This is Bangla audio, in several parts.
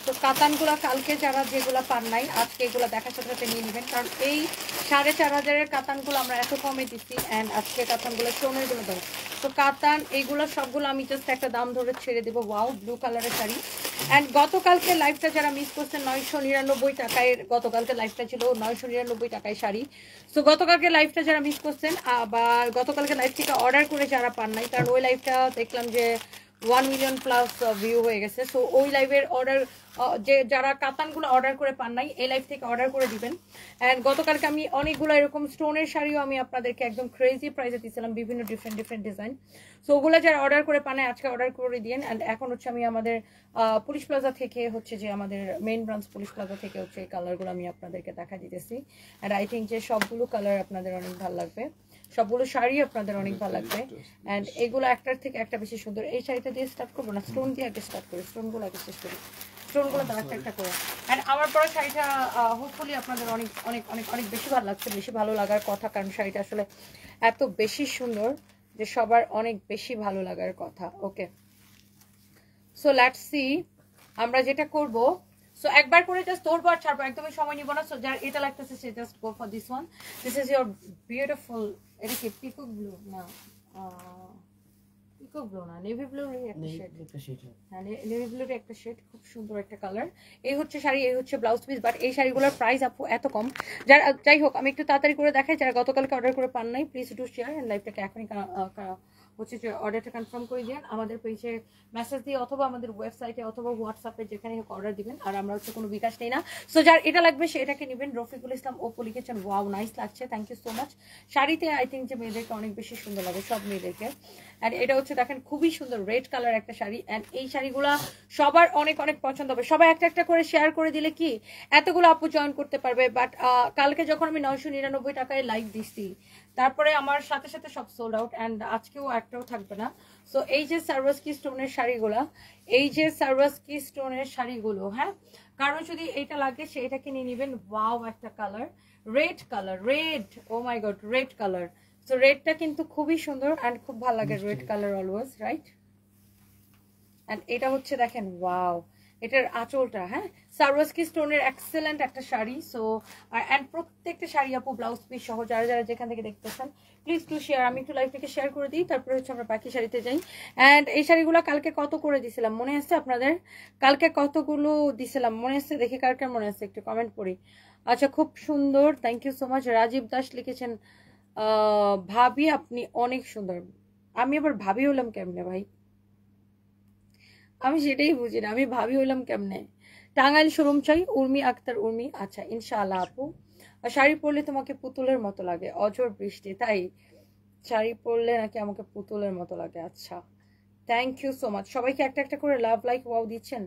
তো কাতানগুলো কালকে যারা যেগুলো পান নাই আজকে এগুলো দেখার সাথে সাথে নিয়ে নেবেন, কারণ এই 4500 কাতানগুলো আমরা এত কমে দিচ্ছি। অ্যান্ড আজকে কাতানগুলো স্টোনেরগুলো দাও। তো কাতান এইগুলো সবগুলো আমি জাস্ট একটা দাম ধরে ছেড়ে দেবো। ওয়াও, ব্লু কালারের শাড়ি। অ্যান্ড গতকালকে লাইভটা যারা মিস করছেন 999 টাকায়, গতকালকে লাইভটা ছিল 999 টাকায় শাড়ি। তো গতকালকে লাইভটা যারা মিস করছেন বা গতকালকে লাইভ থেকে অর্ডার করে যারা পান নাই, কারণ ওই লাইভটা দেখলাম যে 1 মিলিয়ন প্লাস ভিউ হয়ে গেছে। সো ওই লাইভের অর্ডার যে যারা কাতানগুলো অর্ডার করে পান নাই এই লাইভ থেকে অর্ডার করে দিবেন। অ্যান্ড গতকালকে আমি অনেকগুলো এরকম স্টোনের শাড়িও আমি আপনাদেরকে একদম ক্রেজি প্রাইসে দিয়েছিলাম, বিভিন্ন ডিফারেন্ট ডিজাইন। সো ওগুলো যারা অর্ডার করে পান আজকে অর্ডার করে দিন। অ্যান্ড এখন হচ্ছে আমি আমাদের পুলিশ প্লাজা থেকে হচ্ছে যে আমাদের মেইন ব্রাঞ্চ পুলিশ প্লাজা থেকে হচ্ছে এই কালারগুলো আমি আপনাদেরকে দেখা দিতেছি। অ্যান্ড আই থিঙ্ক যে সবগুলো কালার আপনাদের অনেক ভালো লাগবে, সবগুলো শাড়ি আপনাদের অনেক ভালো লাগবে। অ্যান্ড এগুলো একটার থেকে একটা বেশি সুন্দর। এই শাড়িটা দিয়ে স্টার্ট করবো না, স্টোন দিয়ে আগে স্টার্ট করি, স্টোনগুলো আগে শেষ করি, স্টোনগুলো তো একটা করে। অ্যান্ড আমার পরে শাড়িটা হোপফুলি আপনাদের অনেক অনেক অনেক অনেক বেশি ভালো লাগছে, বেশি ভালো লাগার কথা, কারণ শাড়িটা আসলে এত বেশি সুন্দর যে সবার অনেক বেশি ভালো লাগার কথা। ওকে, সো লেটস সি আমরা যেটা করব। সো একবার করে জাস্ট ধরবো আর ছাড়বো, একদমই সময় নিব না। সো যার এটা লাগতেছে সে just go for this one. This is your beautiful, এটা কি পিকক ব্লু না পিকক ব্লু না নেভি ব্লুর একটা শেড, হ্যাঁ নেভি ব্লুর একটা শেড, খুব সুন্দর একটা কালার। এই হচ্ছে শাড়ি, এই হচ্ছে ব্লাউজ পিস। বাট এই শাড়িগুলোর প্রাইস আপু এত কম, যাই হোক আমি একটু তাড়াতাড়ি করে দেখাই। যারা গতকালকে অর্ডার করে পান নাই প্লিজ ডু শেয়ার এন্ড লাইভটাকে এখনই হচ্ছে যে অর্ডারটা কনফার্ম করে দিন আমাদের পেজে মেসেজ দিয়ে, অথবা আমাদের ওয়েবসাইটে অথবা হোয়াটসঅ্যাপে, যেখানে হোক অর্ডার দিবেন। আর আমরা হচ্ছে কোনো বিকাশ নেই না। সো যার এটা লাগবে সে এটাকে নেবেন। রফিকুল ইসলাম ওপো লিখেছেন, ওয়াও নাইস লাগছে, থ্যাংক ইউ সো মাচ। শাড়িতে আই থিঙ্ক যে মেয়েদেরকে অনেক বেশি সুন্দর লাগে, সব মেয়েদেরকে। অ্যান্ড এটা হচ্ছে দেখেন খুবই সুন্দর রেড কালার একটা শাড়ি। অ্যান্ড এই শাড়িগুলা সবার অনেক অনেক পছন্দ হবে। সবাই একটা একটা করে শেয়ার করে দিলে কি এতগুলো আপু জয়েন করতে পারবে। বাট কালকে যখন আমি 999 টাকায় লাইভ দিচ্ছি, তারপরে আমার সাথে সাথে সব সোল্ড আউট। অ্যান্ড আজকেও একটাও থাকবে না। সো এই যে সার্ভাসকি স্টোনের শাড়িগুলা, এই যে সার্ভাসকি স্টোনের শাড়িগুলো, হ্যাঁ কারণ যদি এটা লাগে সে এটাকে নিয়ে নেবেন। ওয়াও একটা colour, red colour, red, O my god red colour. So রেডটা কিন্তু খুবই সুন্দর অ্যান্ড খুব ভালো লাগে red colour always, right? And এটা হচ্ছে দেখেন ওয়াও, এটার আঁচলটা, হ্যাঁ সার্ভাসকি স্টোনের এক্সেলেন্ট একটা শাড়ি। সো অ্যান্ড প্রত্যেকটা শাড়ি আপু ব্লাউজ পিস সহ যারা যারা যেখান থেকে দেখতেছেন প্লিজ টু শেয়ার। আমি একটু লাইভ থেকে শেয়ার করে দিই, তারপরে হচ্ছে আমরা বাকি শাড়িতে যাই। অ্যান্ড এই শাড়িগুলো কালকে কত করে দিছিলাম মনে আছে আপনাদের? কালকে কতগুলো দিছিলাম মনে আছে? দেখি কার কার মনে আছে, একটু কমেন্ট করি। আচ্ছা খুব সুন্দর, thank you so much. Rajib Das লিখেছেন, ভাবি আপনি অনেক সুন্দর। আমি আবার ভাবি হলাম কেমনে ভাই? আমি সেটাই বুঝি না, আমি ভাবি হইলাম কেমনে? টাঙ্গাইল শোরুম চাই, উর্মি আক্তার উর্মি। আচ্ছা ইনশাআল্লাহ আপু। শাড়ি পরলে তোমাকে পুতুলের মতো লাগে, অঝোর বৃষ্টি। তাই শাড়ি পরলে নাকি আমাকে পুতুলের মতো লাগে? আচ্ছা থ্যাংক ইউ সো মাচ। সবাইকে একটা একটা করে লাভ লাইক ওয়াও দিচ্ছেন,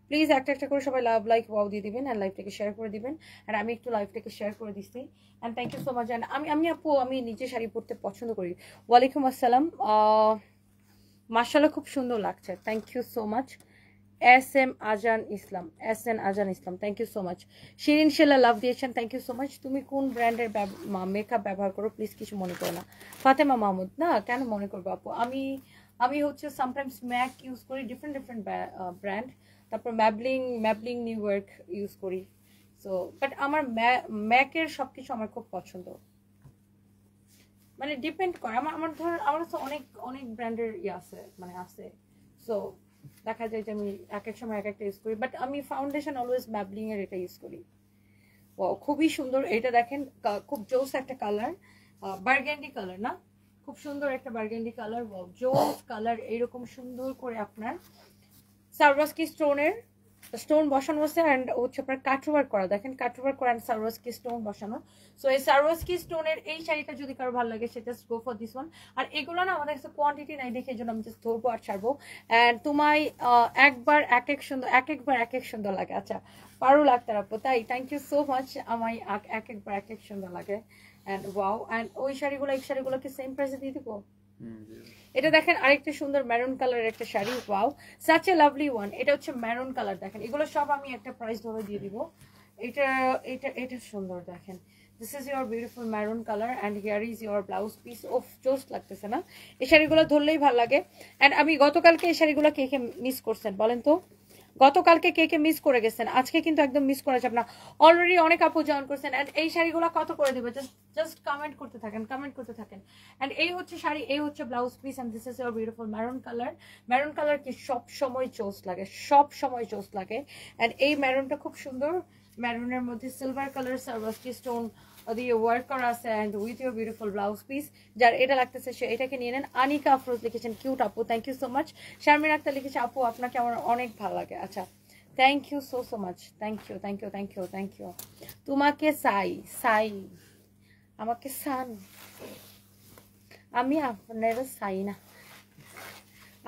প্লিজ একটা একটা করে সবাই লাভ লাইক ওয়াও দিয়ে দিবেন অ্যান্ড লাইভটাকে শেয়ার করে দিবেন। আর আমি একটু লাইভটাকে শেয়ার করে দিচ্ছি। And thank you so much. And আমি আপু আমি নিজে শাড়ি পরতে পছন্দ করি। ওয়ালাইকুম আসসালাম, মাশাআল্লাহ খুব সুন্দর লাগছে, thank you so much. S N Azan Islam, thank you so much. Shirin Shela love দিয়েছেন, থ্যাংক ইউ সো মাচ। তুমি কোন ব্র্যান্ডের মেকআপ ব্যবহার করো প্লিজ কিছু মনে করো না। ফাতেমা মাহমুদ, না কেন মনে করবো আপু, আমি হচ্ছে সামটাইমস ম্যাক ইউজ করি, ডিফারেন্ট ব্র্যান্ড। তারপর ম্যাবলিং নিউ ইয়র্ক ইউজ করি। সো বাট আমার ম্যাকের সব কিছু আমার খুব পছন্দ, মানে ডিপেন্ড করে। আমার তো অনেক অনেক ব্র্যান্ডের আছে, মানে আছে। সো দেখা যায় যে আমি এক এক সময় এক একটা ইউজ করি। বাট আমি ফাউন্ডেশন অলওয়েজ ম্যাবলিং এর এটা ইউজ করি। ও খুবই সুন্দর, এটা দেখেন খুব জোস একটা কালার, বার্গেন্ডি কালার না, খুব সুন্দর একটা বার্গেন্ডি কালার, জোস কালার। এইরকম সুন্দর করে আপনার সার্ভাসকি স্টোন বসানো আছে অ্যান্ড হচ্ছে আপনার কাটওয়ার্ক করা, দেখেন কাটওয়ার্ক করা অ্যান্ড সার্ভাসকি স্টোন বসানো। সো এই সার্ভাসকি স্টোনের এই শাড়িটা যদি কারো ভালো লাগে সেটা গো ফর দিস ওয়ান। আর এগুলো না আমাদের কাছে কোয়ান্টিটি নাই দেখে, এই জন্য আমি জাস্ট ধরবো আর ছাড়বো। অ্যান্ড তোমায় একবার এক এক সুন্দর লাগে। আচ্ছা পারুল আক্তার আপু, তাই থ্যাংক ইউ সো মাচ। আমায় একবার এক সুন্দর লাগে। অ্যান্ড ওয়াও, অ্যান্ড ওই শাড়িগুলো এই শাড়িগুলোকে সেম প্রাইসে দিয়ে দিবো। এটা দেখেন আরেকটা সুন্দর মেরুন কালারের একটা sari, wow such a lovely one. এটা হচ্ছে মেরুন কালার, দেখেন এগুলো সব আমি একটা প্রাইস ধরে দিয়ে দিব। এটা সুন্দর, দেখেন this is your beautiful maroon colour and here is your blouse piece. Of just লাগতেছে না? এই শাড়িগুলো ধরলেই ভালো লাগে। অ্যান্ড আমি গতকালকে এই শাড়িগুলো কে কে মিস করছেন বলেন তো? গতকালকে কে কে মিস করে গেছেন, আজকে কিন্তু একদম মিস করা যাবে না। অলরেডি অনেক আপু জয়েন করছেন। অ্যান্ড এই শাড়িগুলো কত করে দেবে, জাস্ট কমেন্ট করতে থাকেন, কমেন্ট করতে থাকেন। অ্যান্ড এই হচ্ছে শাড়ি, এই হচ্ছে blouse piece, and this is your beautiful maroon colour. Maroon colour কি সব সময় চোস লাগে, সব সময় চোস লাগে। অ্যান্ড এই ম্যারুনটা খুব সুন্দর, ম্যারুনের মধ্যে সিলভার কালার সারভাস্কি স্টোন দিয়ে ওয়ার্ক করা আছে, and with your beautiful blouse piece. যার এটা লাগতেছে সে এটাকে নিয়ে নেন। আনিকা আফরোজ লিখেছেন কিউট আপু, thank you so much. Sharmin Akter লিখেছে আপু আপনাকে আমার অনেক ভালো লাগে। আচ্ছা, thank you so so much, thank you thank you thank you thank you. তোমাকে সাই সাই, আমাকে সান, আমি আপনার সাই না,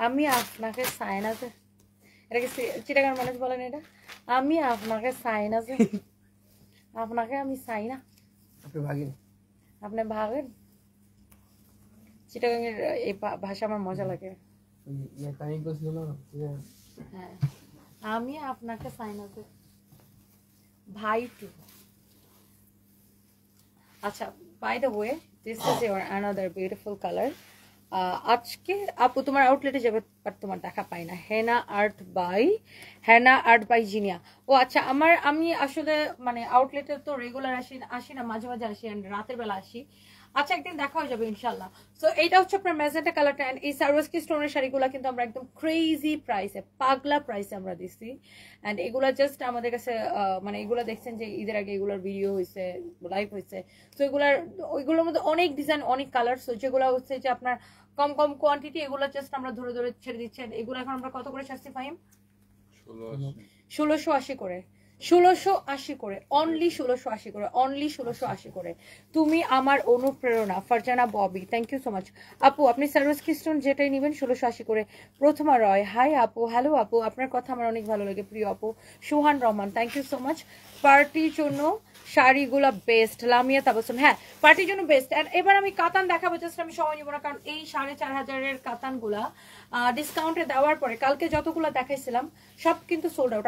আমি আপনাকে চাই না যে, এটা কি চিটাগাং মানুষ বলেন এটা, আমি আপনাকে চাই না যে, আপনাকে আমি চাই না, আপনি ভাগেন, আপনি ভাগেন। চিটাগাংয়ের এই ভাষা আমার মজা লাগে। হ্যাঁ, আমি আপনাকে চাই না যে, ভাই টু। আচ্ছা, by the way, this is your another beautiful colour. আজকে আপু তোমার আউটলেটে যাবে, বাট তোমার দেখা পাই না। হেনা আর্ট বাই জিনিয়া। ও আচ্ছা, আমি আসলে মানে আউটলেটে তো রেগুলার আসি না, মাঝে মাঝে আসি, অ্যান্ড রাতের বেলা আসি। আচ্ছা, একদিন দেখা হয়ে যাবে ইনশাল্লাহ। সো এইটা হচ্ছে আপনার ম্যাজেন্টা কালারটা। অ্যান্ড এই সারওয়াস্কি স্টোনের শাড়িগুলো কিন্তু আমরা একদম ক্রেজি প্রাইসে, পাগলা প্রাইসে আমরা দিচ্ছি। অ্যান্ড এগুলা জাস্ট আমাদের কাছে মানে এগুলো দেখছেন যে ঈদের আগে এগুলোর ভিডিও হয়েছে, লাইভ হয়েছে। সো ওইগুলোর মধ্যে অনেক ডিজাইন, অনেক কালার। সো যেগুলো হচ্ছে যে আপনার কম কম কোয়ান্টিটি, এগুলো জাস্ট আমরা ধরে ধরে ছেড়ে দিচ্ছেন। এগুলো এখন আমরা কত করে ছাড়ছি ফাহিম? 1680 করে, 1680 করে, অনলি 1680 করে, অনলি 1680 করে। তুমি আমার অনুপ্রেরণা, Farzana Bobby, thank you so much. আপু আপনি সারওয়াস্কি স্টোন যেটাই নেবেন 1680 করে। প্রথমা রয়, হাই আপু, হ্যালো আপু, আপনার কথা আমার অনেক ভালো লাগে প্রিয় আপু। Suhan Rahman, thank you so much. পার্টির জন্য শাড়িগুলো বেস্ট, লামিয়া তাবাসুম, হ্যাঁ পার্টির জন্য বেস্ট। অ্যান্ড এবার আমি কাতান দেখাবো, জাস্ট আমি সময় নিব না, কারণ এই 4500-এর কাতানগুলা ডিসকাউন্টে দেওয়ার পরে কালকে যতগুলো দেখাইছিলাম সব কিন্তু সোল্ড আউট।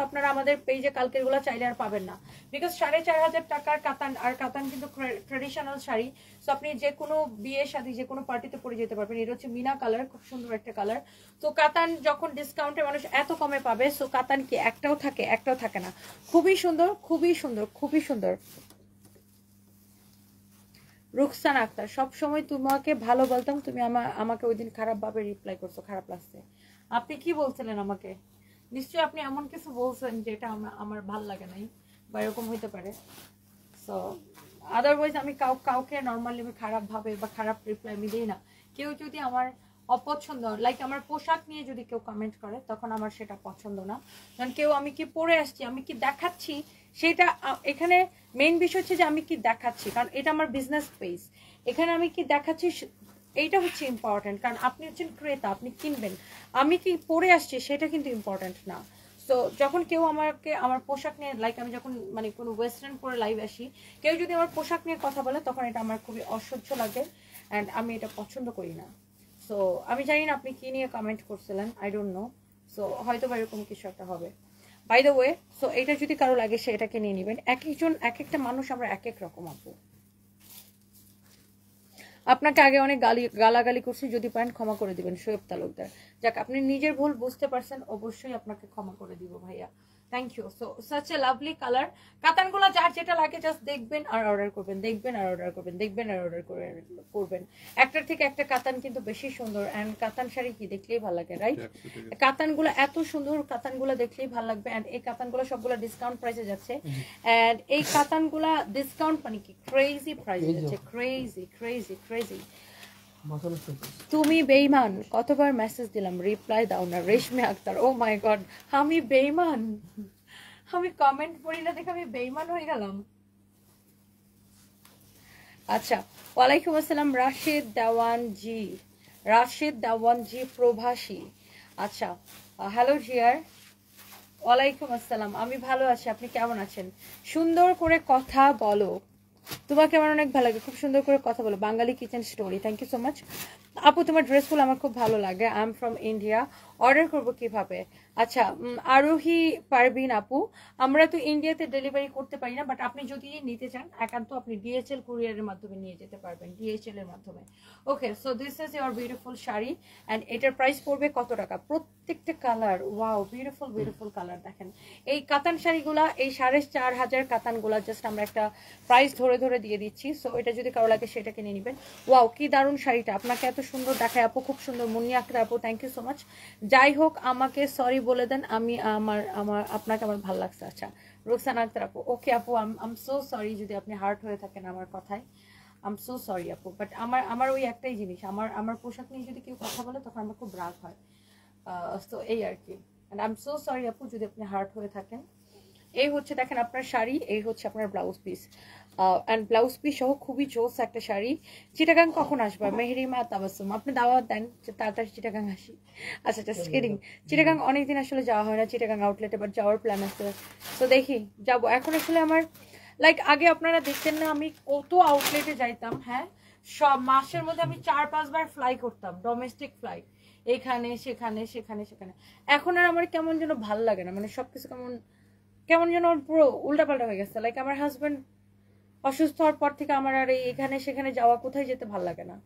আপনারা আমাদের পেজে কালকের গুলো চাইলে আর পাবেন না, বিকজ 4500 টাকার কাতান, আর কাতান কিন্তু ট্রেডিশনাল শাড়ি। সো আপনি যে কোনো বিয়ে শাদী যে কোনো পার্টিতে পরে যেতে পারবেন। এটা হচ্ছে মিনা কালার, খুব সুন্দর একটা কালার। তো কাতান যখন ডিসকাউন্টে মানুষ এত কমে পাবে, সো কাতান কি একটাও থাকে না। খুবই সুন্দর, খুবই সুন্দর, খুবই সুন্দর। রুকসানা আক্তার, সবসময় তোমাকে ভালো বলতাম, তুমি আমাকে ওই দিন খারাপ ভাবে রিপ্লাই করছো, খারাপ লাগছে। আপনি কি বলছিলেন আমাকে? নিশ্চয়ই আপনি এমন কিছু বলছেন যেটা আমার ভাল লাগে নাই, বা এরকম হইতে পারে। সো আদারওয়াইজ আমি কাউকে নর্মালি আমি খারাপ ভাবে বা খারাপ রিপ্লাই আমি দিই না। কেউ যদি আমার অপছন্দ, লাইক আমার পোশাক নিয়ে যদি কেউ কমেন্ট করে, তখন আমার সেটা পছন্দ না। কারণ কেউ আমি কি পরে আসছি, আমি কি দেখাচ্ছি, সেটা এখানে মেইন বিষয় হচ্ছে যে আমি কি দেখাচ্ছি, কারণ এটা আমার বিজনেস পেজ। এখানে আমি কি দেখাচ্ছি এইটা হচ্ছে ইম্পর্টেন্ট, কারণ আপনি হচ্ছেন ক্রেতা, আপনি কিনবেন। আমি কি পরে আসছি সেটা কিন্তু ইম্পর্টেন্ট না। সো যখন কেউ আমাকে আমার পোশাক নিয়ে, লাইক আমি যখন মানে কোনো ওয়েস্টার্ন পরে লাইভ আসি, কেউ যদি আমার পোশাক নিয়ে কথা বলে, তখন এটা আমার খুবই অসহ্য লাগে, অ্যান্ড আমি এটা পছন্দ করি না। সো আমি জানি না আপনি কি নিয়ে কমেন্ট করছিলেন, আই ডোন্ট নো। সো হয়তো বা এরকম কিছু একটা হবে, বাই দ্য ওয়ে। সো এটা যদি কারো লাগে সে এটাকে নিয়ে নেবেন। এক একটা মানুষ আমরা এক এক রকম আপু। আপনাকে আগে অনেক গালাগালি করছি, যদি পারেন ক্ষমা করে দিবেন শোয়েব তালুকদার। যাক, আপনি নিজের ভুল বুঝতে পারছেন, অবশ্যই আপনাকে ক্ষমা করে দিব ভাইয়া, thank you. So such a lovely colour. কাতানগুলো যার যেটা লাগে জাস্ট দেখবেন আর অর্ডার করবেন, দেখবেন আর অর্ডার করবেন, দেখবেন আর অর্ডার করবেন। একটার থেকে একটা কাতান কিন্তু বেশি সুন্দর, অ্যান্ড কাতান শাড়ি কি দেখলেই ভালো লাগে, রাইট? কাতানগুলো এত সুন্দর, কাতানগুলো দেখলেই ভালো লাগবে। অ্যান্ড এই কাতানগুলো সবগুলো ডিসকাউন্ট প্রাইসে যাচ্ছে, অ্যান্ড এই কাতানগুলা ডিসকাউন্ট মানে কি ক্রেজি প্রাইসে যাচ্ছে, ক্রেজি ক্রেজি ক্রেজি। তুমি বেইমান, কতবার মেসেজ দিলাম রিপ্লাই দাও না। রেশমি আক্তার, ও মাই গড, আমি বেইমান? আমি কমেন্ট পড়ি না দেখে আমি বেইমান হয়ে গেলাম? আচ্ছা, ওয়ালাইকুম আসসালাম রাশিদ দেওয়ানজি প্রভাসী। আচ্ছা, হ্যালো জিয়ার, ওয়ালাইকুম আসসালাম। আমি ভালো আছি, আপনি কেমন আছেন? সুন্দর করে কথা বলো, তোমাকে আমার অনেক ভালো লাগে, খুব সুন্দর করে কথা বলো। Bangali kitchen story, thank you so much আপু, তোমার ড্রেসগুলো আমার খুব ভালো লাগে। I am from India. Order করব কিভাবে? আচ্ছা, আরোহী পারবিন আপু, আমরা তো ইন্ডিয়াতে ডেলিভারি করতে পারি না, বাট আপনি যদি নিতে চান একান্ত আপনি ডিএচএল কুরিয়ারের মাধ্যমে নিয়ে যেতে পারবেন, ডিএচএল এর মাধ্যমে। Okay, so this is your beautiful sari and এটার প্রাইস পড়বে কত টাকা? প্রত্যেকটা colour wow, beautiful beautiful colour. দেখেন এই কাতান শাড়িগুলা, এই 4500 কাতানগুলা জাস্ট আমরা একটা প্রাইস ধরে ধরে দিয়ে দিচ্ছি। সো এটা যদি কারো লাগে সেটাকে নিয়ে নেবেন। ওয়াও, কি দারুণ শাড়িটা, আপনাকে এত সুন্দর দেখায় আপু, খুব সুন্দর। মুন্নি আক্তার আপু, থ্যাংক ইউ সো মাচ। যাই হোক, আমাকে সরি বলে দেন, আমি আমার আমার আপনাকে আমার ভালো লাগছে। আচ্ছা, রোকসানা আক্তার আপু, ওকে আপু, আম সো সরি যদি আপনি হার্ট হয়ে থাকেন আমার কথায়, আম সো সরি আপু। বাট আমার ওই একটাই জিনিস, আমার পোশাক নিয়ে যদি কেউ কথা বলে তখন আমার খুব রাগ হয়। তো এই আর কি, and I am so sorry আপু যদি আপনি হার্ট হয়ে থাকেন। এই হচ্ছে দেখেন আপনার শাড়ি, এই হচ্ছে আপনার blouse piece, and blouse piece সহ খুবই জোস একটা শাড়ি। চিটাগাং কখন আসবে মেহরিমা তাবাসসুম? আপনি দাওয়াত দেন যে তাড়াতাড়ি চিটাগাং আসি। আচ্ছা, জাস্ট কিডিং। চিটাগাং অনেকদিন আসলে যাওয়া হয় না, চিটাগাং আউটলেটে, বাট যাওয়ার প্ল্যান আছে। তো দেখি যাবো। এখন আসলে আমার লাইক আগে আপনারা দেখতেন না আমি কত আউটলেটে যাইতাম, হ্যাঁ, সব মাসের মধ্যে আমি 4-5 বার ফ্লাই করতাম, ডোমেস্টিক ফ্লাইট, এখানে সেখানে সেখানে সেখানে। এখন আর আমার কেমন যেন ভাল লাগে না, মানে সবকিছু কেমন কেমন যেন পুরো উল্টাপাল্টা হয়ে গেছে। লাইক আমার হাজবেন্ড অসুস্থ হওয়ার পর থেকে আমার আর এখানে সেখানে যাওয়া, কোথায় যেতে ভাল লাগে না,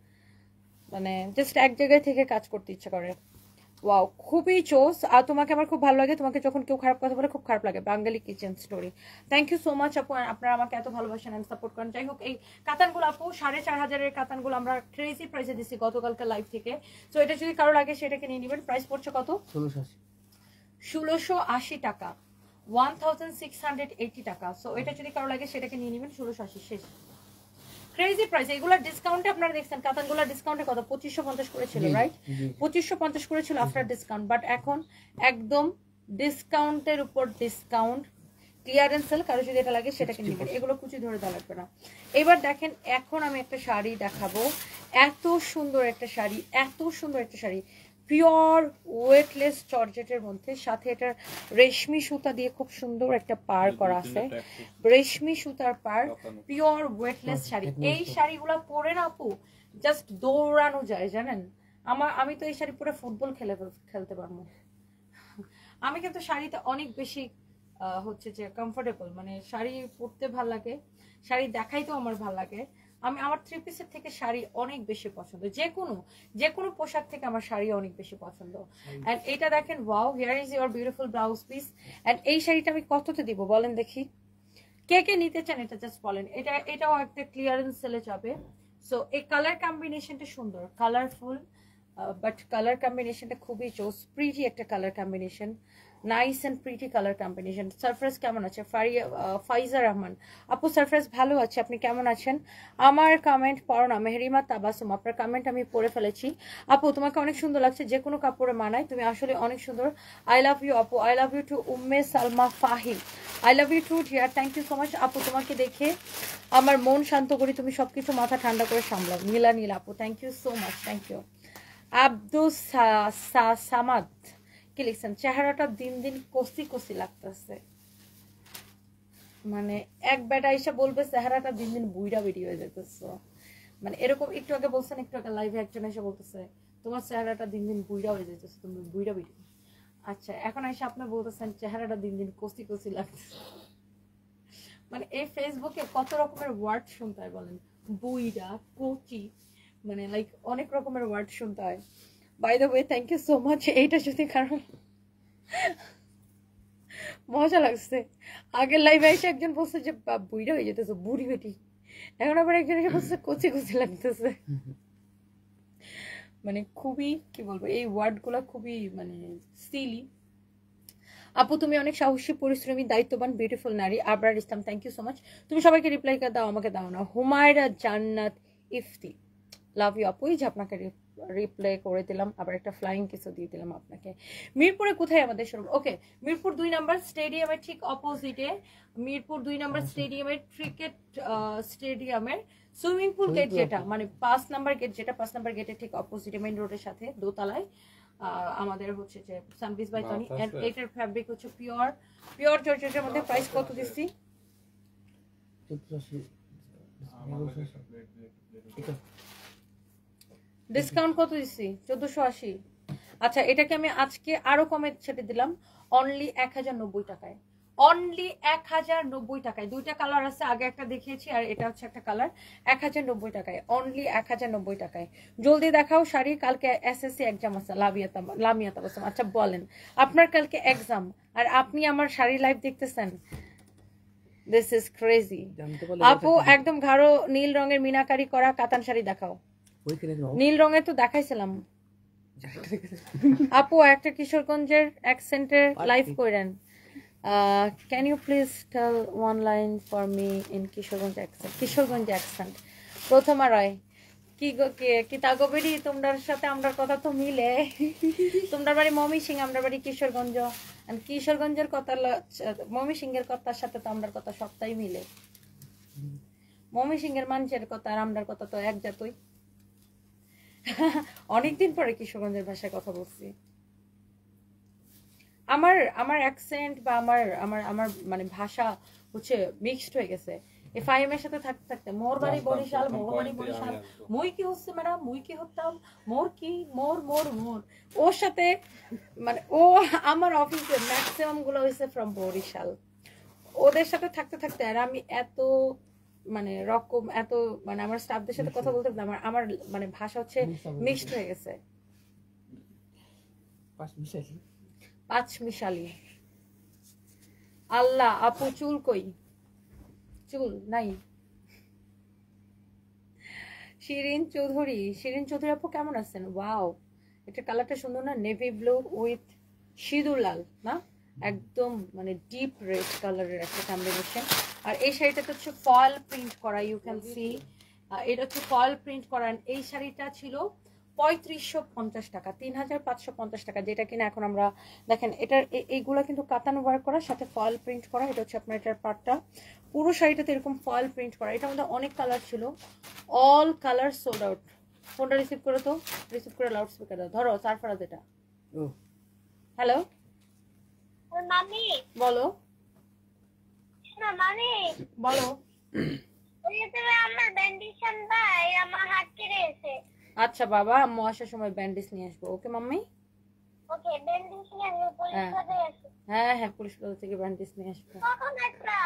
মানে জাস্ট এক জায়গায় থেকে কাজ করতে ইচ্ছা করে। ওয়াও, খুবই চোস। আর তোমাকে আমার খুব ভালো লাগে, তোমাকে যখন কেউ খারাপ কথা বলে খুব খারাপ লাগে। Bangali kitchen story, thank you so much আপু, আপনারা আমাকে এত ভালোবাসেন এন্ড সাপোর্ট করেন। যাই হোক, এই কাতানগুলো আপু 4500 কাতানগুলো আমরা ক্রেজি প্রাইসে দিচ্ছি গতকালকে লাইভ থেকে। তো এটা যদি কারো লাগে সেটাকে নিয়ে নেবেন। প্রাইস পড়ছে কত? 1680 টাকা, 1680 টাকা। সো এটা যদি কারো লাগে সেটাকে নিয়ে নেবেন। 1680 শেষ, ক্রেজি প্রাইস। এগুলা ডিসকাউন্টে আপনারা দেখছেন কাতানগুলা ডিসকাউন্টে কত? 2550 করে ছিল, রাইট? 2550 করে ছিল আফটার ডিসকাউন্ট, বাট এখন একদম ডিসকাউন্টের উপর ডিসকাউন্ট, ক্লিয়ারেন্স সেল। কারো যদি এটা লাগে সেটাকে নেবেন, এগুলো কুচি ধরে দেওয়া লাগবে না। এবার দেখেন, এখন আমি একটা শাড়ি দেখাবো, এত সুন্দর একটা শাড়ি, এত সুন্দর একটা শাড়ি, পিওর ওয়েটলেস জর্জেটের মধ্যে, সাথে এটা রেশমি সুতা দিয়ে খুব সুন্দর একটা পার করা আছে, রেশমি সুতার পার, পিওর ওয়েটলেস শাড়ি। এই শাড়িগুলো পরে না আপু জাস্ট দৌড়ানো যায়, জানেন? আমি তো এই শাড়ি পরে ফুটবল খেলতে পারবো। আমি কিন্তু শাড়িতে অনেক বেশি হচ্ছে যে কমফোর্টেবল, মানে শাড়ি পরতে ভাল লাগে, শাড়ি দেখাইতেও আমার ভাল লাগে। আমার 3 পিসের থেকে শাড়ি অনেক বেশি পছন্দ, যে কোনো পোশাক থেকে আমার শাড়ি অনেক বেশি পছন্দ। এন্ড এটা দেখেন, wow, here is your beautiful blouse piece. And এই শাড়িটা আমি কততে দিব বলেন দেখি? কে কে নিতে চান এটা জাস্ট বলেন। এটাও একটা ক্লিয়ারেন্স সেলে যাবে। সো এই কালার কম্বিনেশনটা সুন্দর, কালারফুল, বাট কালার কম্বিনেশনটা খুবই জোস, প্রিটি একটা colour combination, nice and pretty colour combination. Sarfaraz কেমন আছে? ফাইজা রহমান আপু, সারফরাজ ভালো আছে, আপনি কেমন আছেন? আমার কমেন্ট পড়ো না। মেহরিমা তাবাসুম, আপনার কমেন্ট আমি পড়ে ফেলেছি। আপু তোমাকে অনেক সুন্দর লাগছে, যে কোনো কাপড়ে মানায়, তুমি আসলে অনেক সুন্দর। আই লাভ ইউ আপু, I love you too Umme Salma Fahim, I love you too dear, thank you so much আপু। তোমাকে দেখে আমার মন শান্ত করি, তুমি সবকিছু মাথা ঠান্ডা করে সামলাও। নীলা আপু, thank you so much, thank you. Abdul Samad কি লিখছেন? চেহারাটা দিন দিন কষি কষি লাগতেছে, মানে এক বেটা এসে বলবে চেহারাটা দিন দিন বুইড়া বেরিয়ে হয়ে যেতেছে, মানে এরকম। একটু আগে বলছেন, একটু আগে লাইভে একজন এসে বলতেছে তোমার চেহারাটা দিন দিন বুইড়া হয়ে যেতেছে, তুমি বুইড়া বেরিয়ে। আচ্ছা, এখন এসে আপনি বলতেছেন চেহারাটা দিন দিন কষি কষি লাগতেছে। মানে এই ফেসবুকে কত রকমের ওয়ার্ড শুনতে হয় বলেন, বুইড়া, কচি, মানে লাইক অনেক রকমের ওয়ার্ড শুনতে হয়। By the way, thank you so much. এইটা যদি কারণ মজা লাগছে, আগের লাইভে এসে একজন বলছে যে বুইড়া হয়ে যেতেছে, বুড়ি বেটি, এখন আবার একজন এসে বলছে কচি কচি লাগতেছে। মানে খুবই, কি বলবো, এই ওয়ার্ড গুলা খুবই মানে সিলি। আপু তুমি অনেক সাহসী, পরিশ্রমী, দায়িত্ববান, বিউটিফুল নারী। আবরার ইসলাম, থ্যাংক ইউ সো মাচ। তুমি সবাইকে রিপ্লাই দাও, আমাকে দাও না। হুমায়রা জান্নাত ইফতি, লাভ ইউ আপু, যে আপনাকে রিপ্লাই করে দিলাম, আবার একটা ফ্লাইং কিসও দিয়ে দিলাম আপনাকে। মিরপুরে কোথায় আমাদের শোরুম? ওকে, মিরপুর 2 নম্বর স্টেডিয়ামের ঠিক অপোজিটে, মিরপুর 2 নম্বর স্টেডিয়ামের ক্রিকেট স্টেডিয়ামের সুইমিং পুল গেট যেটা, মানে 5 নম্বর গেট যেটা, 5 নম্বর গেটের ঠিক অপোজিটে মেইন রোডের সাথে দোতলায় আমাদের হচ্ছে যে সানবিজ বাই টনি। এন্ড এটার ফ্যাব্রিক হচ্ছে পিওর জর্জেটের মধ্যে। প্রাইস কত দিচ্ছি? ডিসকাউন্ট কত দিচ্ছি? 1480। আচ্ছা এটাকে আমি আজকে আরো কমে ছেড়ে দিলাম অনলি 1090 টাকায়, অনলি 1090 টাকায়। দুইটা কালার আছে, আগে একটা দেখিয়েছি আর এটা হচ্ছে একটা কালার। 1090 টাকায়, অনলি 1090 টাকায়। জলদি দেখাও শাড়ি, কালকে এসএসসি এক্সাম আছে। লামিয়া তাবাসসুম, আচ্ছা বলেন আপনার কালকে এক্সাম আর আপনি আমার শাড়ি লাইভ দেখতেছেন? This is crazy. আপু একদম গাঢ় নীল রঙের মিনাকারি করা কাতান শাড়ি দেখাও। নীল রঙের তো দেখাইছিলাম আপু, একটা কিশোরগঞ্জের অ্যাকসেন্টের লাইভ করেন। Can you please tell one line for me in Kishoreganj accent? Prothoma Roy কি গো কি তাগোবেরি, তোমার সাথে আমরার কথা তো মিলে। তোমার বাড়ি মমি সিং, আমরা বাড়ি কিশোরগঞ্জ। কিশোরগঞ্জের কথা মমি সিংহের কথার সাথে তো আমরার কথা সবটাই মিলে। মমি সিংহের মানুষের কথা আর আমরার কথা তো এক জাতই। অনেকদিন পরে কিশোরগঞ্জের ভাষায় কথা বলছি। আমার অ্যাকসেন্ট বা আমার মানে ভাষা হচ্ছে মিক্সড হয়ে গেছে। এই ফাহিমের সাথে থাকতে থাকতে মোর বাড়ি বরিশাল, মোর বাড়ি বরিশাল, মুই কি হচ্ছে ম্যাডাম, মুই কি হতাম, মোর কি মোর মোর মোর। ওর সাথে মানে ও আমার অফিসে ম্যাক্সিমাম গুলো হয়েছে ফ্রম বরিশাল। ওদের সাথে থাকতে থাকতে আর আমি এত মানে রকম এত মানে আমার স্টাফদের সাথে কথা বলতে আমার মানে ভাষা হচ্ছে মিক্সড হয়ে গেছে। পাঁচ মিশালি। আল্লাহ আপু চুল কই? চুল নাই। শিরিন চৌধুরী আপু কেমন আছেন? ওয়াও, এটা কালারটা সুন্দর না? নেভি ব্লু উইথ সিঁদুর লাল না, একদম মানে ডিপ রেড কালারের একটা কম্বিনেশন। আর এই শাড়িটা তো হচ্ছে ফয়েল প্রিন্ট করা, ইউ ক্যান সি এটা হচ্ছে ফয়েল প্রিন্ট করা। এই শাড়িটা ছিল 3550 টাকা, 3550 টাকা, যেটা কিনা এখন আমরা দেখেন এটার এইগুলো কিন্তু কাতান ওয়ার্ক করা, সাথে ফয়েল প্রিন্ট করা। এটা হচ্ছে আপনার এটার পার্টটা, পুরো শাড়িটাতে এরকম ফয়েল প্রিন্ট করা। এটার মধ্যে অনেক কালার ছিল, অল কালার সোল্ড আউট। ফোনটা রিসিভ করে তো, রিসিভ করে লাউড স্পিকার দাও, ধরো সারফারাজ এটা। হ্যালো মামি, বলো না মামি বলো। আমার ব্যান্ডেশন ভাই আমার হাত কেটে গেছে। আচ্ছা বাবা, আম্মু আসার সময় ব্যান্ডেজ নিয়ে আসবো, ওকে মাম্মি? ওকে, ব্যান্ডেজ নিয়ে আসবো, পুলিশ সাথে আসবো। হ্যাঁ পুলিশ থেকে ব্যান্ডেজ নিয়ে আসবো। কখন আসবা?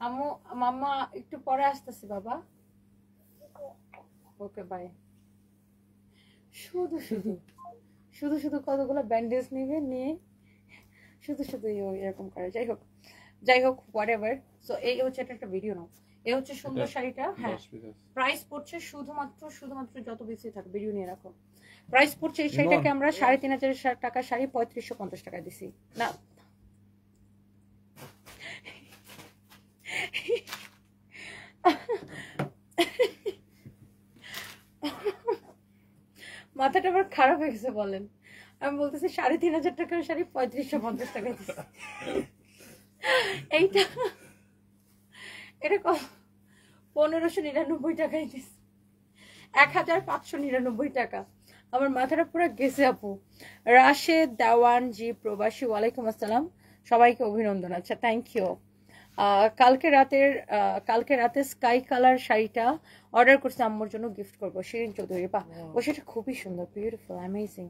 আম্মু মাম্মা একটু পরে আসতেছি বাবা। Okay bye. শুধু শুধু শুধু শুধু কতগুলো ব্যান্ডেজ নিবে, নিয়ে শুধু শুধু এরকম করে। যাই হোক হোয়াট এভার। সো এই হচ্ছে একটা ভিডিও নাও। এই হচ্ছে সুন্দর শাড়িটা। হ্যাঁ, প্রাইস পড়ছে শুধুমাত্র যত বেশি থাকে ভিডিও নিয়ে রাখো। প্রাইস পড়ছে এই শাড়িটাকে আমরা 3500 টাকা শাড়ি 3550 টাকা দিছি না। মাথাটা আবার খারাপ হয়ে গেছে বলেন। আমি বলতেছি 3500 টাকার শাড়ি 3550 টাকা দিছি। এইটা এটা 1599 টাকায় দিছি, 1599 টাকা। আমার মাথাটা পুরো গেছে আপু। রাশেদ দেওয়ান জি প্রবাসী, ওয়ালাইকুম আসসালাম, সবাইকে অভিনন্দন। আচ্ছা থ্যাংক ইউ। কালকে রাতে স্কাই কালার শাড়িটা অর্ডার করছি, আম্মুর জন্য গিফট করবো। শিরিন চৌধুরী, বাহ ও সেটা খুবই সুন্দর, বিউটিফুল, অ্যামেজিং।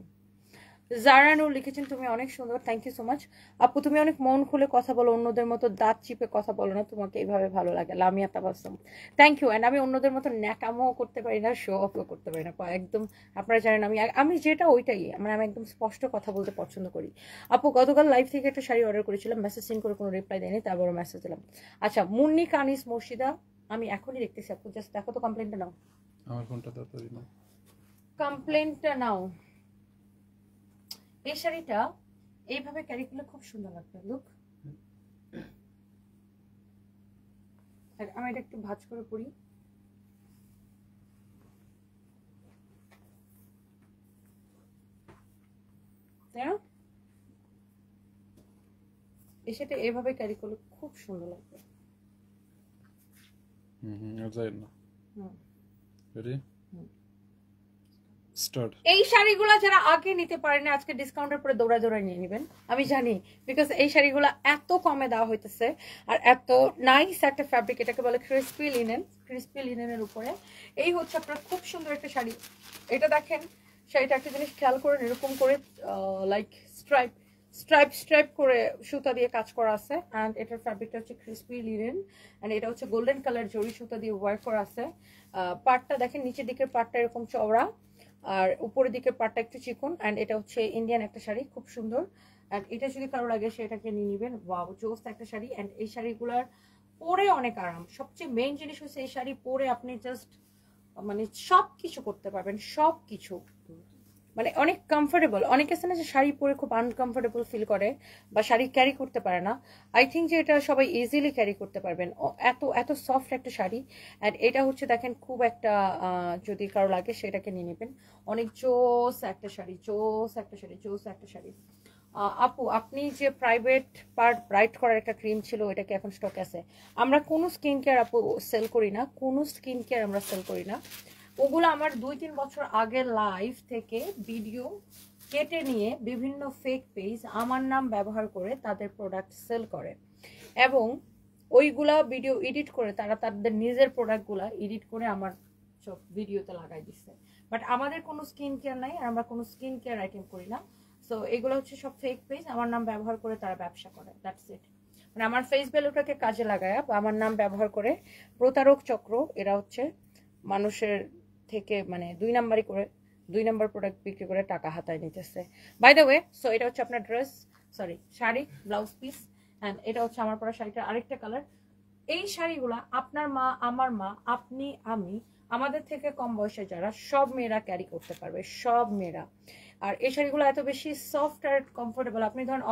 জারানু লিখেছেন তুমি অনেক সুন্দর, থ্যাংক ইউ সো মাচ আপু। তুমি অনেক মন খুলে কথা বলো, অন্যদের মতো দাঁত চিপে কথা বলো না, তোমাকে এইভাবে ভালো লাগে। Lamia Tabassum, thank you. And আমি অন্যদের মতো ন্যাকামও করতে পারি না, শো অফও করতে পারি না, একদম আপনারা জানেন আমি যেটা ওইটাই, মানে আমি একদম স্পষ্ট কথা বলতে পছন্দ করি। আপু গতকাল লাইভ থেকে একটা শাড়ি অর্ডার করেছিলাম, মেসেজ সিন করে কোনো রিপ্লাই দেয়নি, তারপরে মেসেজ দিলাম। আচ্ছা মুন্নি কানিস মুর্শিদা, আমি এখনই দেখতেছি আপু, জাস্ট দেখো তো, কমপ্লেনটা নাও, আমার ফোনটা তাড়াতাড়ি নাও, কমপ্লেনটা নাও। এই শাড়িটা এইভাবে ক্যারি করলে খুব সুন্দর লাগবে। লুক, আমি এটা একটু ভাঁজ করে পরি। এই শাড়িটা এইভাবে ক্যারি করলে খুব সুন্দর লাগবে। Ready start. এই শাড়িগুলো যারা আগে নিতে পারেন আজকে ডিসকাউন্টের পরে দৌড়ায় নিয়ে নেবেন, আমি জানি, বিকজ এই শাড়িগুলো এত কমে দেওয়া হইতেছে আর এত নাইস একটা ফ্যাব্রিক, এটাকে বলে ক্রিস্পি লিনেনের উপরে। এই হচ্ছে আপনার খুব সুন্দর একটা শাড়ি। এটা দেখেন শাড়িটা একটা জিনিস খেয়াল করেন, এরকম করে লাইক স্ট্রাইপ করে সুতা দিয়ে কাজ করা আছে। অ্যান্ড এটার ফ্যাব্রিকটা হচ্ছে ক্রিসপি লিনেন, অ্যান্ড এটা হচ্ছে গোল্ডেন কালার জরি সুতা দিয়ে ওয়ার্ক করা আছে। পাটটা দেখেন, নিচের দিকের পাটটা এরকম চওড়া আর উপরের দিকের পাটটা একটু চিকন। অ্যান্ড এটা হচ্ছে ইন্ডিয়ান একটা শাড়ি, খুব সুন্দর। অ্যান্ড এটা যদি কারো লাগে সেটাকে নিয়ে নেবেন। ওয়াও, জোস একটা শাড়ি। অ্যান্ড এই শাড়িগুলার পরে অনেক আরাম। সবচেয়ে মেইন জিনিস হচ্ছে এই শাড়ি পরে আপনি জাস্ট মানে সব কিছু করতে পারবেন, সব কিছু মানে অনেক কমফোর্টেবল। অনেকে আছে না যে শাড়ি পরে খুব আনকমফোর্টেবল ফিল করে বা শাড়ি ক্যারি করতে পারে না, আই থিঙ্ক যে এটা সবাই ইজিলি ক্যারি করতে পারবেন। এত এত সফট একটা শাড়ি। অ্যান্ড এটা হচ্ছে দেখেন খুব একটা যদি কারো লাগে সেটাকে নিয়ে নেবেন। অনেক জোস একটা শাড়ি, জোস একটা শাড়ি, জোস একটা শাড়ি। আপু, আপনি যে প্রাইভেট পার্ট ব্রাইট করার একটা ক্রিম ছিল, এটা কি এখন স্টক আছে? আমরা কোনো স্কিন কেয়ার আপু সেল করি না, কোনো স্কিন কেয়ার আমরা সেল করি না। ওগুলো আমার 2-3 বছর আগের লাইভ থেকে ভিডিও কেটে নিয়ে বিভিন্ন ফেক পেজ আমার নাম ব্যবহার করে তাদের প্রোডাক্ট সেল করে, এবং ওইগুলা ভিডিও এডিট করে তারা তাদের নিজের প্রোডাক্টগুলা এডিট করে আমার সব ভিডিওতে লাগাই দিচ্ছে। বাট আমাদের কোনো স্কিন কেয়ার নাই, আর আমরা কোনো স্কিন কেয়ার আইটেম করি না। সো এগুলো হচ্ছে সব ফেক পেজ, আমার নাম ব্যবহার করে তারা ব্যবসা করে, দ্যাটস ইট। মানে আমার ফেস ভ্যালুটাকে কাজে লাগায় বা আমার নাম ব্যবহার করে প্রতারক চক্র এরা হচ্ছে মানুষের থেকে মানে 2 নাম্বার প্রোডাক্ট বিক্রি করে টাকা হাতায় নিতেছে। বাই দ্য ওয়ে, সো এটা হচ্ছে আপনার dress, sorry sari, blouse piece. And এটা হচ্ছে আমার পরা শাড়িটার আরেকটা কালার। এই শাড়িগুলা আপনার মা, আমার মা, আপনি, আমি, আমাদের থেকে কম বয়সে যারা, সব মেয়েরা ক্যারি করতে পারবে, সব মেয়েরা। আর এই শাড়িগুলো এত বেশি সফট আর কমফোর্টেবল। আপনি ধরেন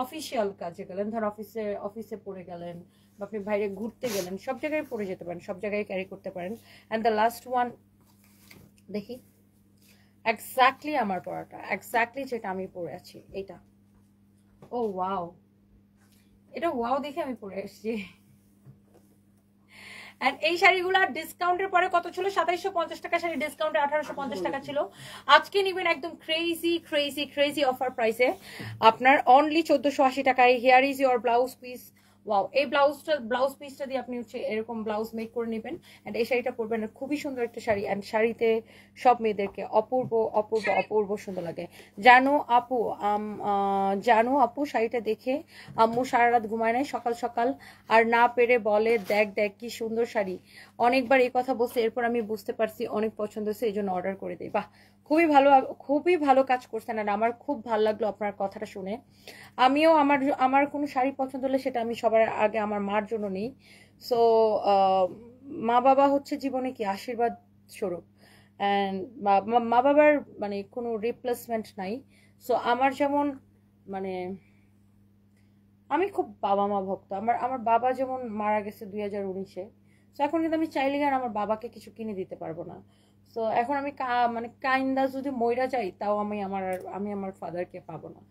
অফিসিয়াল কাজে গেলেন, ধর অফিসে পরে গেলেন, বা আপনি বাইরে ঘুরতে গেলেন, সব জায়গায় পরে যেতে পারেন, সব জায়গায় ক্যারি করতে পারেন। অ্যান্ড দ্য লাস্ট ওয়ান দেখি, এক্স্যাক্টলি আমার পরাটা, এক্স্যাক্টলি যেটা আমি পরে আছি এইটা। ও ওয়াও, এটা ওয়াও দেখে আমি পরে আসছি। এন্ড এই শাড়িগুলো ডিসকাউন্টের পরে কত ছিল? 2750 টাকা শাড়ি, ডিসকাউন্টে 1850 টাকা ছিল। আজকে নিবেন একদম ক্রেজি অফার প্রাইসে, আপনার অনলি 1480 টাকায়। Here is your blouse piece. Wow, এই ব্লাউজ পিসটা দিয়ে আপনি হচ্ছে এরকম ব্লাউজ মেক করে নেবেন। এন্ড এই শাড়িটা পরবেন, খুবই সুন্দর একটা শাড়ি। এন্ড শাড়িতে সব মেয়েদেরকে অপূর্ব অপূর্ব অপূর্ব সুন্দর লাগে। জানো আপু শাড়িটা দেখে আম্মু সারা রাত ঘুমায় নাই, সকাল সকাল আর না পেরে বলে দেখ দেখ কি সুন্দর শাড়ি। অনেকবার এই কথা বলছে, এরপর আমি বুঝতে পারছি অনেক পছন্দ হয়েছে, এই জন্য অর্ডার করে দিই। বাহ, খুবই ভালো কাজ করছেন। আর আমার খুব ভালো লাগলো আপনার কথাটা শুনে। আমিও আমার কোনো শাড়ি পছন্দ হলে সেটা আমি সবার আগে আমার মার জন্য নিই। সো মা বাবা হচ্ছে জীবনে কি আশীর্বাদ স্বরূপ, অ্যান্ড মা বাবার মানে কোনো রিপ্লেসমেন্ট নাই। সো আমার যেমন মানে আমি খুব বাবা মা ভক্ত। আমার বাবা যেমন মারা গেছে 2019-এ। সো এখন কিন্তু আমি চাইলে আর আমার বাবাকে কিছু কিনে দিতে পারবো না। সো এখন আমি মানে কাইন্দা যদি মইরা যাই, তাও আমি আমার ফাদারকে পাবো না।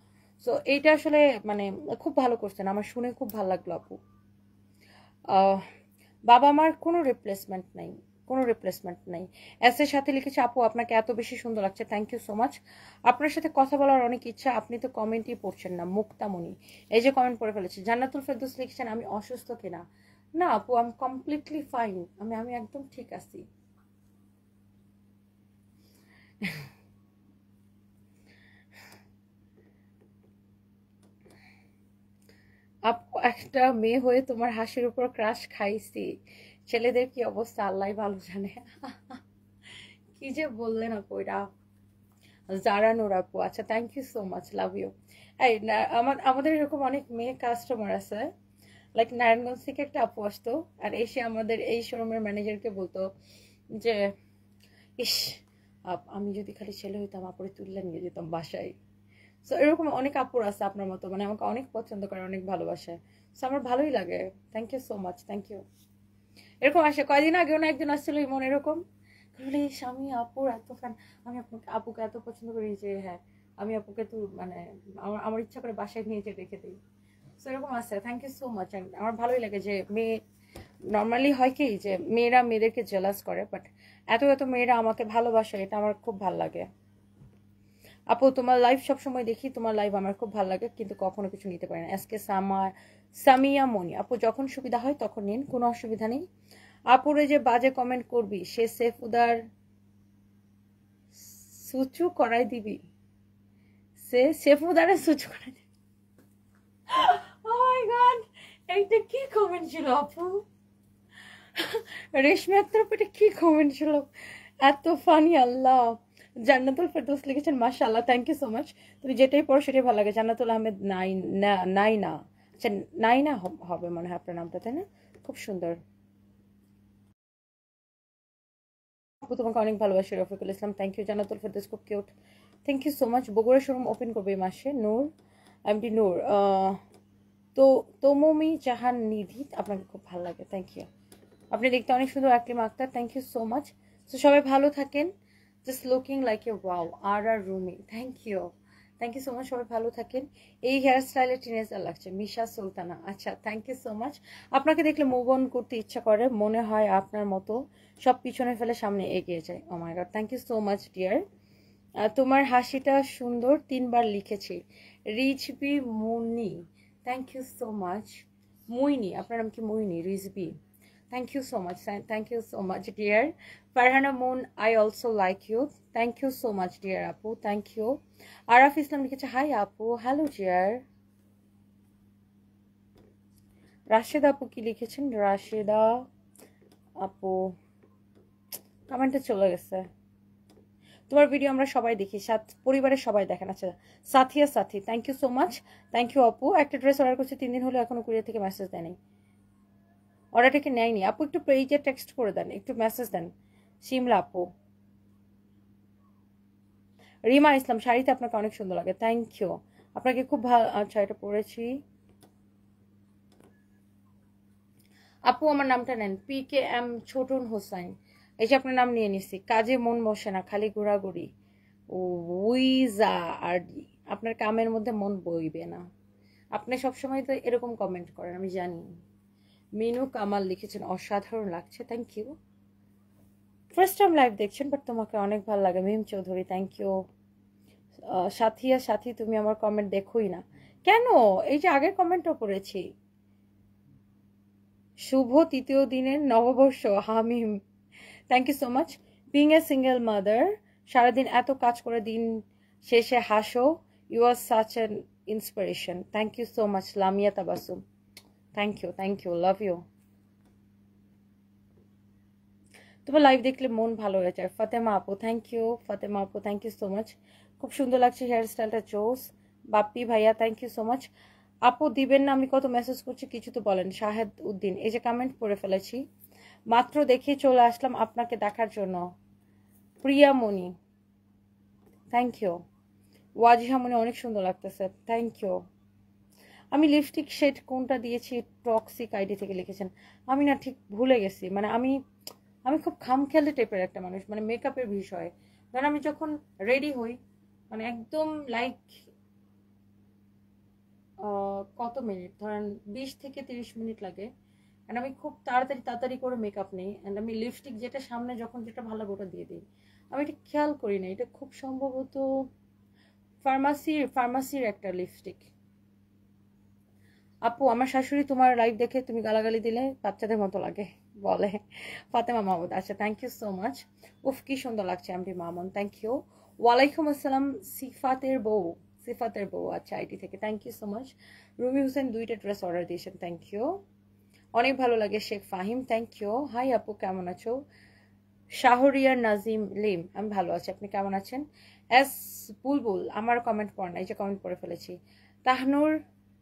সো এইটা আসলে মানে খুব ভালো করছেন, আমার শুনে খুব ভালো লাগলো আপু। বাবা মার কোনো রিপ্লেসমেন্ট নাই, কোনো রিপ্লেসমেন্ট নাই। এর সাথে লিখেছে, আপু আপনাকে এত বেশি সুন্দর লাগছে, থ্যাংক ইউ সো মাচ। আপনার সাথে কথা বলার অনেক ইচ্ছা, আপনি তো কমেন্টই পড়ছেন না। মুক্তামণি এই যে কমেন্ট পড়ে ফেলেছে। জান্নাতুল ফেরদৌস লিখছেন, আমি অসুস্থ কিনা? না আপু, আমি কমপ্লিটলি ফাইন, আমি একদম ঠিক আছি। আপু একটা মেয়ে হয়ে তোমার হাসির উপর ক্রাশ খাইছি, ছেলেদের কি অবস্থা আল্লাহ ভালো জানে। কি যে বললেন আপু এটা। জারা নূর আপু, আচ্ছা thank you so much, love you. এই আমাদের এরকম অনেক মেয়ে কাস্টমার আছে, লাইক নারায়ণগঞ্জ থেকে একটা আপু আসতো, আর এসে আমাদের এই শোরুমের ম্যানেজারকে বলতো যে ইস আমি যদি খালি ছেলে হইতাম, আপুরে তুললে নিয়ে যেতাম বাসায়। সো এরকম অনেক আপুর আছে আপনার মতো, মানে আমাকে অনেক পছন্দ করে, অনেক ভালোবাসে। সো আমার ভালোই লাগে, thank you so much, thank you. এরকম আসে, কয়দিন আগেও না একজন আসছিল মনে এরকম, আমি আপুর এত ফ্যান, আমি আপুকে এত পছন্দ করি যে হ্যাঁ আমি আপুকে তো মানে আমার ইচ্ছা করে বাসায় নিয়ে যেতে রেখে দিই। সো এরকম আছে, thank you so much. And আমার ভালোই লাগে যে মেয়ে নর্মালি হয় কি যে মেয়েরা মেয়েদেরকে জেলাস করে, বাট এত মেয়েরা আমাকে ভালোবাসে, এটা আমার খুব ভালো লাগে। আপু তোমার লাইভ সবসময় দেখি, তোমার লাইভ আমার খুব ভালো লাগে, কিন্তু কখনো কিছু নিতে পারি না। এসকে সামিয়া মনি আপু, যখন সুবিধা হয় তখন নিন, কোনো অসুবিধা নেই। আপুরে যে বাজে কমেন্ট করবি, সে সুচু করাই দিবি শেফু দ্বারা সুচু করাই দিবি ও মাই গড এইটা কি কমেন্ট ছিল আপু রেশমি আক্তার আপু এটা কি কমেন্ট ছিল এত ফানি আল্লাহ জান্নাতুল ফেরদৌস লিখেছেন মাশাআল্লাহ থ্যাংক ইউ সো মাচ তুমি যেটাই পড়ো সেটাই ভালো লাগে জান্নাতুল আহমেদ নাইনা আচ্ছা নাইনা হবে মনে হয় আপনার নামটা তাই না খুব সুন্দর আপু তোমাকে অনেক ভালোবাসি রফিকুল ইসলাম থ্যাংক ইউ জান্নাতুল ফেরদৌস খুব cute thank you so much Bogura showroom open করবে এই মাসে নূর এমডি নূর তো তোমমি জাহান নিধি আপনাকে খুব ভালো লাগে থ্যাংক ইউ আপনি দেখতে অনেক সুন্দর Aklima Akter thank you so much তো সবাই ভালো থাকেন just looking like a wow আর Rumi thank you so much সবাই ভালো থাকেন এই হেয়ার স্টাইলে টিনেজার লাগছে মিশা সুলতানা আচ্ছা থ্যাংক ইউ সো মাচ আপনাকে দেখলে মুভ অন করতে ইচ্ছা করে মনে হয় আপনার মতো সব পিছনে ফেলে সামনে এগিয়ে যায় oh my god thank you so much dear তোমার হাসিটা সুন্দর 3 বার লিখেছি Rizvi Muni thank you so much Muini আপনার নাম কি মুইনি Rizvi Thank you so much, dear. Farhana Moon, I also like you. Thank you so much, dear Apu. Thank you. Araf Islam লিখেছে hi Apu. Hello, dear. Rasheda আপু কি লিখেছেন রাশেদা আপু কমেন্টে চলে গেছে তোমার ভিডিও আমরা সবাই দেখি পরিবারের সবাই দেখেন আচ্ছা Sathi thank you so much thank you আপু একটা ড্রেস অর্ডার করছি 3 দিন হলো এখনো কুরিয়ার থেকে মেসেজ দেয়নি অর্ডারটাকে নেয়নি আপু একটু পেজে টেক্সট করে দেন একটু মেসেজ দেন শিমলা আপু রিমা ইসলাম শাড়িতে আপনাকে অনেক সুন্দর লাগে থ্যাংক ইউ আপনাকে খুব ভালো আচ্ছা এটা পড়েছি আপু আমার নামটা নেন PKM ছোটন হোসাইন এই যে আপনার নাম নিয়ে নিছি কাজে মন বসে না খালি ঘোরাঘুরি উইজা আরডি আপনার কামের মধ্যে মন বইবে না আপনি সবসময় তো এরকম কমেন্ট করেন আমি জানি মিনু কামাল লিখেছেন অসাধারণ লাগছে thank you first time live দেখছেন বাট তোমাকে অনেক ভালো লাগে মিম চৌধুরী থ্যাংক ইউ সাথী তুমি আমার কমেন্ট দেখোই না কেন এই যে আগের কমেন্টও করেছি শুভ 3য় দিনের নববর্ষ Hamim thank you so much being a single mother সারাদিন এত কাজ করে দিন শেষে হাসো you are such an inspiration thank you so much Lamia Tabassum thank you love you তোমার লাইভ দেখলে মন ভালো হয়ে যায় ফাতেমা আপু থ্যাংক ইউ সো মাচ খুব সুন্দর লাগছে হেয়ার স্টাইলটা জোস বাপ্পি ভাইয়া থ্যাংক ইউ সো মাচ আপু দিবেন না আমি কত মেসেজ করছি কিছু তো বলেন শাহেদ উদ্দিন এই যে কমেন্ট পড়ে ফেলেছি মাত্র দেখে চলে আসলাম আপনাকে দেখার জন্য প্রিয়ামণি থ্যাংক ইউ ওয়াজিহামণি অনেক সুন্দর লাগতেছে থ্যাংক ইউ আমি লিপস্টিক শেড কোনটা দিয়েছি টক্সিক আইডি থেকে লিখেছেন আমি না ঠিক ভুলে গেছি মানে আমি খুব খামখেয়ালি টাইপের একটা মানুষ মানে মেকআপের বিষয়ে ধরেন আমি যখন রেডি হই মানে একদম লাইক কত মিনিট ধরেন 20 থেকে 30 মিনিট লাগে অ্যান্ড আমি খুব তাড়াতাড়ি করে মেকআপ নিই অ্যান্ড আমি লিপস্টিক যেটা সামনে যখন যেটা ভালো ওটা দিয়ে দিই আমি এটা খেয়াল করি না এটা খুব সম্ভবত ফার্মাসির একটা লিপস্টিক আপু আমার শাশুড়ি তোমার লাইভ দেখে তুমি গালাগালি দিলে বাচ্চাদের মতো লাগে বলে ফাতেমা মাহমুদ আচ্ছা থ্যাংক ইউ সো মাচ উফ কি সুন্দর লাগছে এমডি মামুন থ্যাংক ইউ ওয়ালাইকুম আসসালাম সিফাতের বউ আচ্ছা আইডি থেকে thank you so much Rumi Hossain 2টা ড্রেস অর্ডার দিয়েছেন থ্যাংক ইউ অনেক ভালো লাগে Sheikh Fahim thank you hi আপু কেমন আছো শাহরিয়ার নাজিম লিম আমি ভালো আছি আপনি কেমন আছেন এস বুলবুল আমার কমেন্ট পড়ে না এই যে কমেন্ট পড়ে ফেলেছি তাহনুর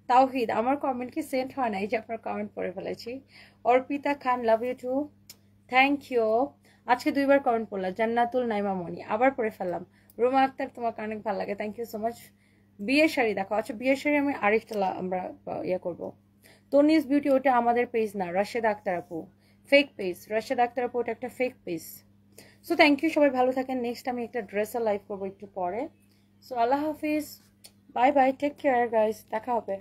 তাওহিদ আমার কমেন্ট কি সেন্ড হয় না এই যে আপনার কমেন্ট পড়ে ফেলেছি Arpita Khan love you too thank you আজকে 2বার কমেন্ট পড়লাম জান্নাতুল নাইমা মনি আবার পড়ে ফেললাম রুমা আক্তার তোমাকে অনেক ভালো লাগে থ্যাংক ইউ সো মাচ বিয়ের শাড়ি দেখো আচ্ছা বিয়ের শাড়ি আমি আরেকটা আমরা ইয়ে করবো তনিস বিউটি ওটা আমাদের পেজ না রাশেদা আক্তার আপু ফেক পেজ রাশেদা আক্তার আপু ওটা একটা fake page so thank you সবাই ভালো থাকেন নেক্সট আমি একটা ড্রেসের লাইভ করবো একটু পরে সো আল্লাহ হাফিজ bye bye take care guys দেখা হবে